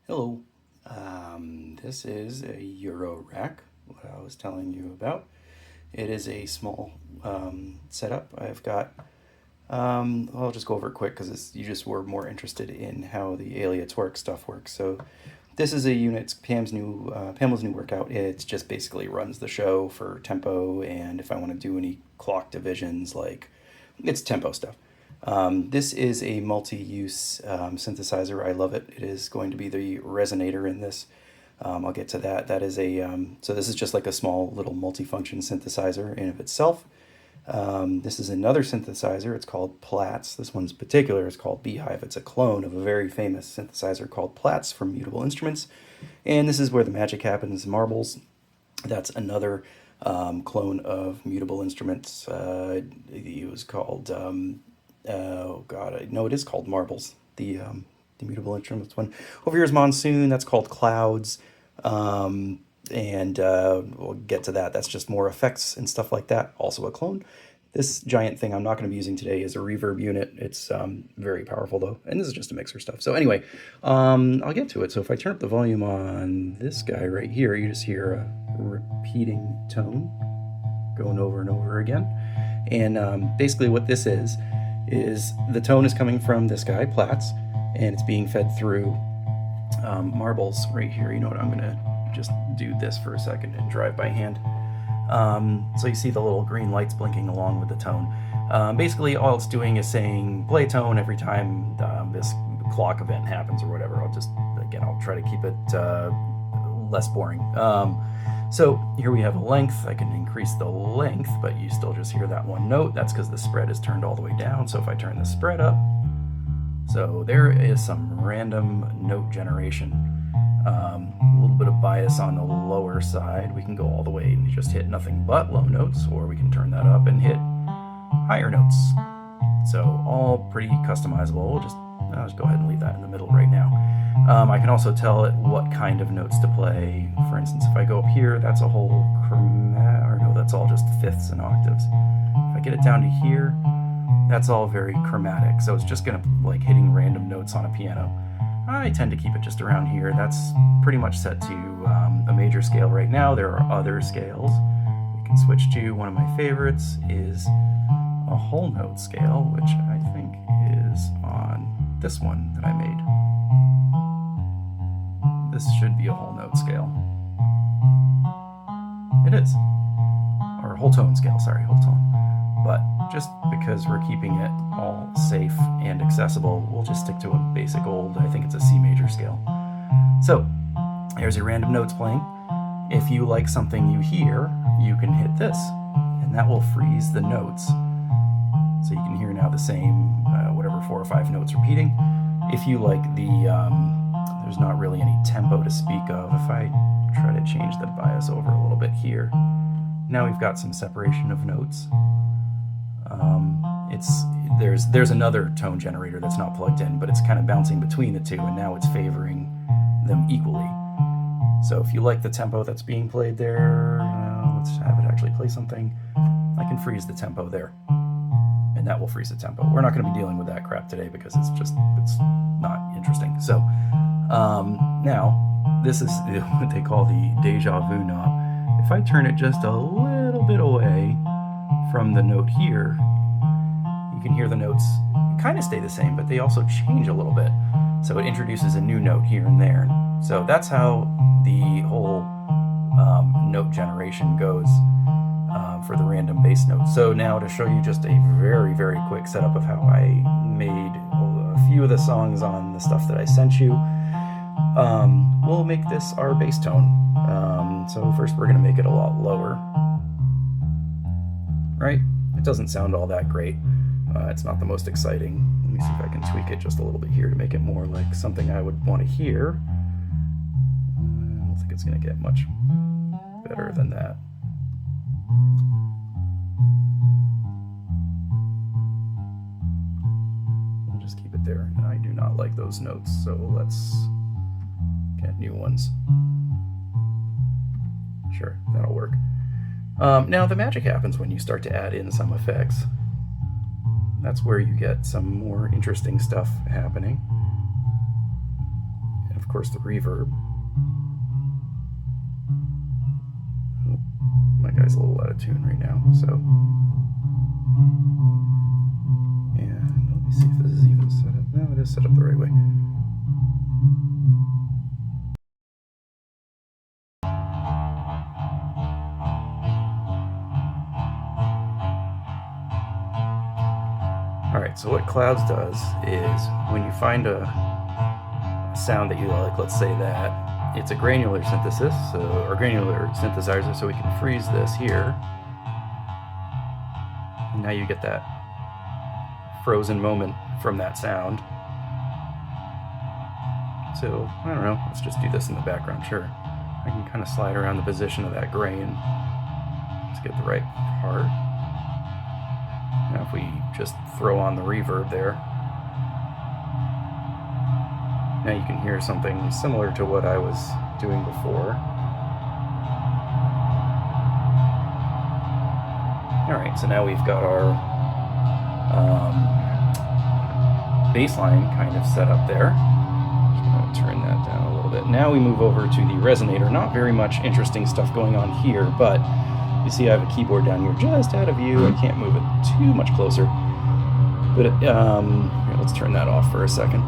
Hello, this is a Eurorack, what I was telling you about. It is a small setup. I've got, I'll just go over it quick because you just were more interested in how the aleatoric stuff works. So this is a unit, it's Pamela's new workout. It just basically runs the show for tempo, and if I want to do any clock divisions, like it's tempo stuff. This is a multi-use synthesizer. I love it. It is going to be the resonator in this. I'll get to that. That is so this is just like a small little multifunction synthesizer in of itself. This is another synthesizer. It's called Plaites. This one's particular is called Beehive. It's a clone of a very famous synthesizer called Plaites from Mutable Instruments. And this is where the magic happens, Marbles. That's another clone of Mutable Instruments. It was called... oh god, no, it is called Marbles. The Mutable Instruments one. Over here is Monsoon. That's called Clouds, and we'll get to that. That's just more effects and stuff like that. Also a clone. This giant thing I'm not going to be using today is a reverb unit. It's very powerful though, and this is just a mixer stuff. So anyway, I'll get to it. So if I turn up the volume on this guy right here, you just hear a repeating tone going over and over again. And basically what this is the tone is coming from this guy, Plaites, and it's being fed through Marbles right here. You know what, I'm gonna just do this for a second and drive by hand. So you see the little green lights blinking along with the tone. Basically all it's doing is saying play tone every time this clock event happens or whatever. I'll try to keep it less boring. So here we have a length. I can increase the length, but you still just hear that one note. That's because the spread is turned all the way down. So if I turn the spread up, so there is some random note generation. A little bit of bias on the lower side. We can go all the way and just hit nothing but low notes, or we can turn that up and hit higher notes. So all pretty customizable. I'll just go ahead and leave that in the middle right now. I can also tell it what kind of notes to play. For instance, if I go up here, that's a whole that's all just fifths and octaves. If I get it down to here, that's all very chromatic. So it's just gonna like hitting random notes on a piano. I tend to keep it just around here. That's pretty much set to a major scale right now. There are other scales we can switch to. One of my favorites is a whole note scale, which I think is on this one that I made. This should be a whole note scale. It is. Or whole tone scale, sorry, whole tone. But just because we're keeping it all safe and accessible, we'll just stick to a basic old, I think it's a C major scale. So, here's your random notes playing. If you like something you hear, you can hit this, and that will freeze the notes. So you can hear now the same, whatever, 4 or 5 notes repeating. If you like there's not really any tempo to speak of. If I try to change the bias over a little bit here, now we've got some separation of notes. There's another tone generator that's not plugged in, but it's kind of bouncing between the two, and now it's favoring them equally. So if you like the tempo that's being played there, let's have it actually play something. I can freeze the tempo there, and that will freeze the tempo. We're not going to be dealing with that crap today because it's not interesting. So now this is what they call the deja vu knob. If I turn it just a little bit away from the note here, you can hear the notes kind of stay the same, but they also change a little bit. So it introduces a new note here and there. So that's how the whole note generation goes for the random bass notes. So now to show you just a very, very quick setup of how I made a few of the songs on the stuff that I sent you, we'll make this our bass tone. So first we're going to make it a lot lower. Right? It doesn't sound all that great. It's not the most exciting. Let me see if I can tweak it just a little bit here to make it more like something I would want to hear. I don't think it's going to get much better than that. I'll just keep it there. I do not like those notes, so let's get new ones. Sure, that'll work. Now the magic happens when you start to add in some effects. That's where you get some more interesting stuff happening. And of course, the reverb. Oh, my guy's a little out of tune right now, so. And let me see if this is even set up. No, it is set up the right way. Alright, so what Clouds does is when you find a sound that you like, let's say that, it's a granular synthesis, or granular synthesizer, so we can freeze this here. And now you get that frozen moment from that sound. So, I don't know, let's just do this in the background, sure. I can kind of slide around the position of that grain. Let's get the right part. Now if we just throw on the reverb there, now you can hear something similar to what I was doing before. Alright, so now we've got our bass line kind of set up there. Just going to turn that down a little bit. Now we move over to the resonator. Not very much interesting stuff going on here, but you see I have a keyboard down here just out of view. I can't move it too much closer. But here, let's turn that off for a second.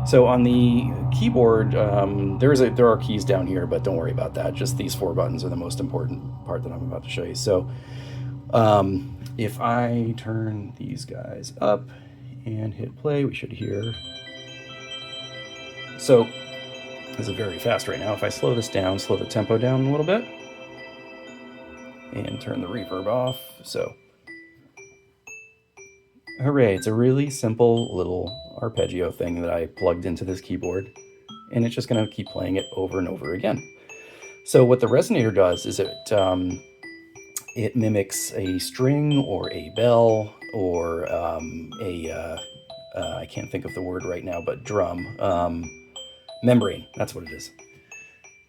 So on the keyboard, there are keys down here, but don't worry about that. Just these 4 buttons are the most important part that I'm about to show you. So if I turn these guys up and hit play, we should hear. So this is very fast right now. If I slow this down, slow the tempo down a little bit, and turn the reverb off, so hooray, it's a really simple little arpeggio thing that I plugged into this keyboard, and it's just going to keep playing it over and over again. So what the resonator does is it mimics a string or a bell or I can't think of the word right now, but drum, membrane, that's what it is.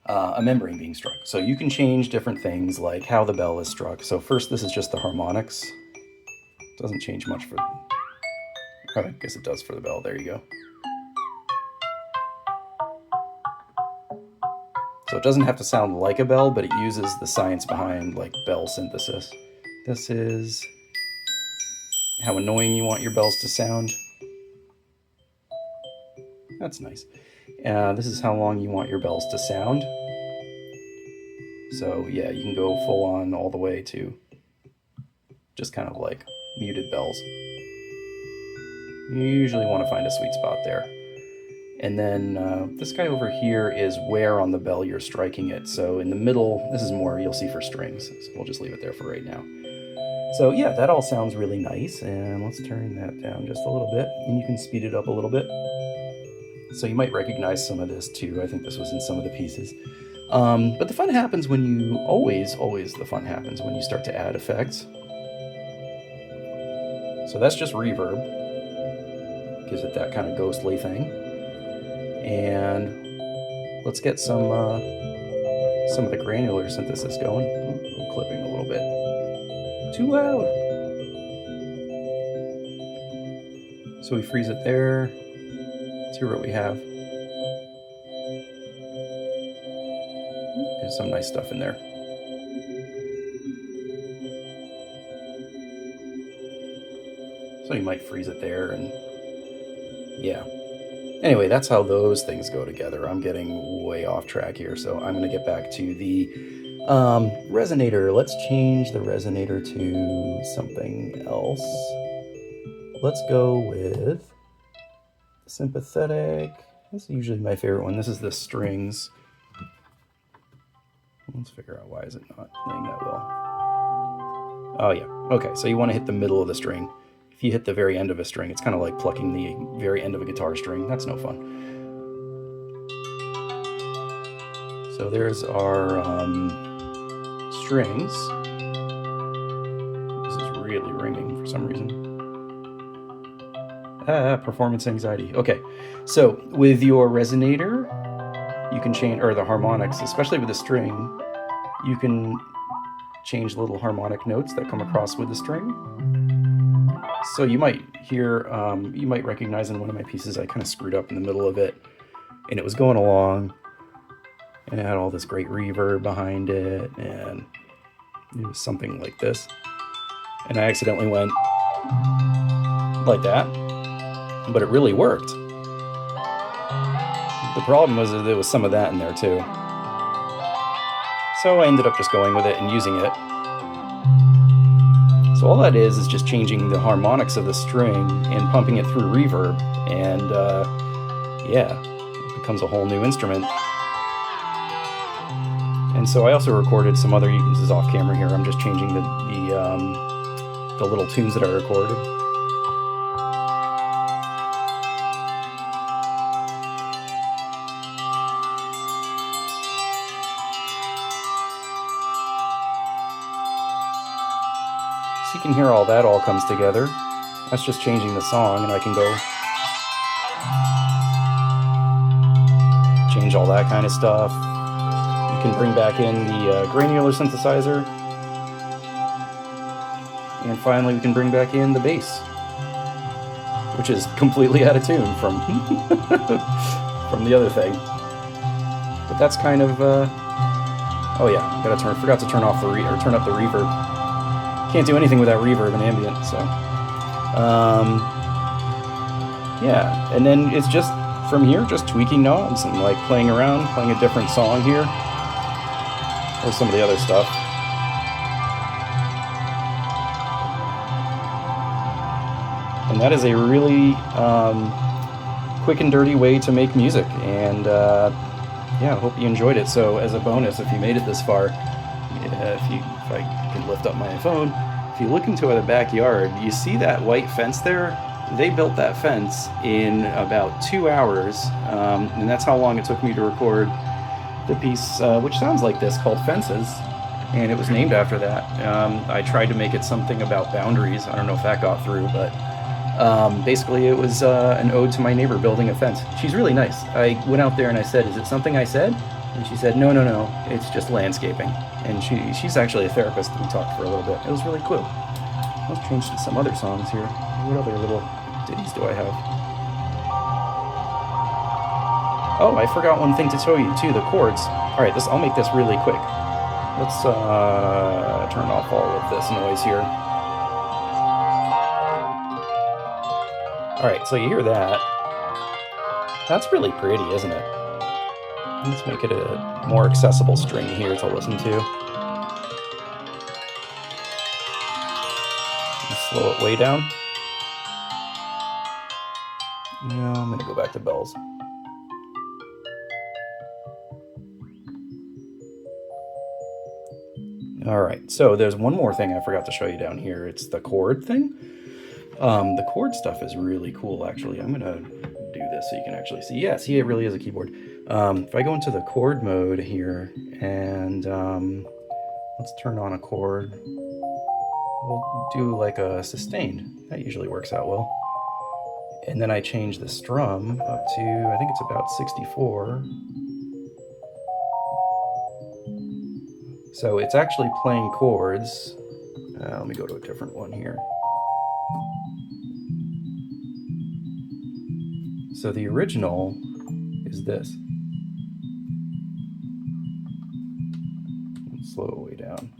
A membrane being struck. So you can change different things like how the bell is struck. So first, this is just the harmonics. Doesn't change much for, I guess it does for the bell. There you go. So it doesn't have to sound like a bell, but it uses the science behind like bell synthesis. This is how annoying you want your bells to sound. That's nice. This is how long you want your bells to sound. So yeah, you can go full on all the way to just kind of like muted bells. You usually want to find a sweet spot there. And then this guy over here is where on the bell you're striking it. So in the middle, this is more you'll see for strings. So we'll just leave it there for right now. So yeah, that all sounds really nice. And let's turn that down just a little bit. And you can speed it up a little bit. So you might recognize some of this too. I think this was in some of the pieces. But the fun happens when you, always the fun happens when you start to add effects. So that's just reverb. Gives it that kind of ghostly thing. And let's get some of the granular synthesis going. Oh, I'm clipping a little bit. Too loud. So we freeze it there. Let's hear what we have. There's some nice stuff in there. So you might freeze it there, and yeah. Anyway, that's how those things go together. I'm getting way off track here, so I'm going to get back to the resonator. Let's change the resonator to something else. Let's go with sympathetic. This is usually my favorite one. This is the strings. Let's figure out why is it not playing that well. Oh yeah, okay, so you want to hit the middle of the string. If you hit the very end of a string, it's kind of like plucking the very end of a guitar string. That's no fun. So there's our strings. This is really ringing for some reason. Performance anxiety. Okay, so with your resonator, you can change, or the harmonics, especially with the string, you can change little harmonic notes that come across with the string. So you might hear, you might recognize in one of my pieces, I kind of screwed up in the middle of it, and it was going along, and it had all this great reverb behind it, and it was something like this. And I accidentally went like that, but it really worked. The problem was that there was some of that in there too. So I ended up just going with it and using it. So all that is just changing the harmonics of the string and pumping it through reverb, and yeah, it becomes a whole new instrument. And so I also recorded some other, this is off camera here, I'm just changing the little tunes that I recorded. So you can hear all that all comes together. That's just changing the song, and I can go change all that kind of stuff. You can bring back in the granular synthesizer. And finally, we can bring back in the bass, which is completely out of tune from from the other thing. But that's kind of oh yeah, forgot to turn off the turn up the reverb. Can't do anything without reverb and ambient, so yeah. And then it's just from here, just tweaking knobs and like playing around, playing a different song here, or some of the other stuff. And that is a really quick and dirty way to make music. And yeah, I hope you enjoyed it. So as a bonus, if you made it this far, if I can lift up my phone, if you look into the backyard, you see that white fence there? They built that fence in about 2 hours, and that's how long it took me to record the piece, which sounds like this, called Fences, and it was named after that. I tried to make it something about boundaries. I don't know if that got through, but basically it was an ode to my neighbor building a fence. She's really nice. I went out there and I said, "Is it something I said?" And she said, no, it's just landscaping. And she's actually a therapist. We talked for a little bit. It was really cool. Let's change to some other songs here. What other little ditties do I have? Oh, I forgot one thing to show you too, the chords. All right, I'll make this really quick. Let's turn off all of this noise here. All right, so you hear that. That's really pretty, isn't it? Let's make it a more accessible string here to listen to. Slow it way down. Yeah, I'm gonna go back to bells. All right, so there's one more thing I forgot to show you down here. It's the chord thing. The chord stuff is really cool, actually. I'm gonna do this so you can actually see. Yeah, see, it really is a keyboard. If I go into the chord mode here and let's turn on a chord, we'll do like a sustained. That usually works out well. And then I change the strum up to, I think it's about 64. So it's actually playing chords. Let me go to a different one here. So the original is this. Let's slow it way down.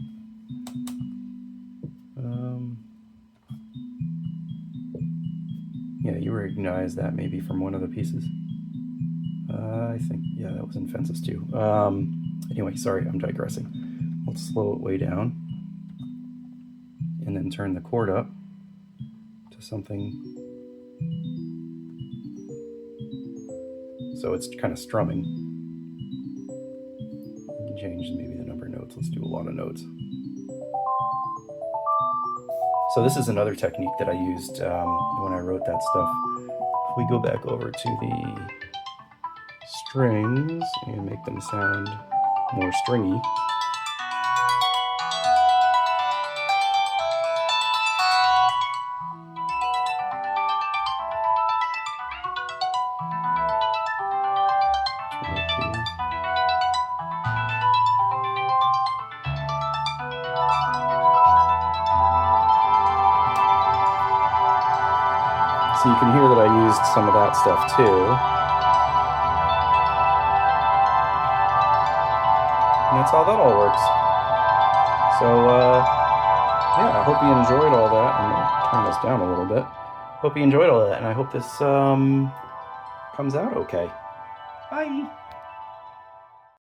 Yeah, you recognize that maybe from one of the pieces. I think, yeah, that was in Fences too. Anyway, sorry, I'm digressing. Let's slow it way down and then turn the chord up to something. So it's kind of strumming. You can change maybe the number of notes. Let's do a lot of notes. So this is another technique that I used when I wrote that stuff. If we go back over to the strings and make them sound more stringy. So you can hear that I used some of that stuff too. And that's how that all works. So, yeah, I hope you enjoyed all that. I'm going to turn this down a little bit. Hope you enjoyed all that, and I hope this comes out okay. Bye!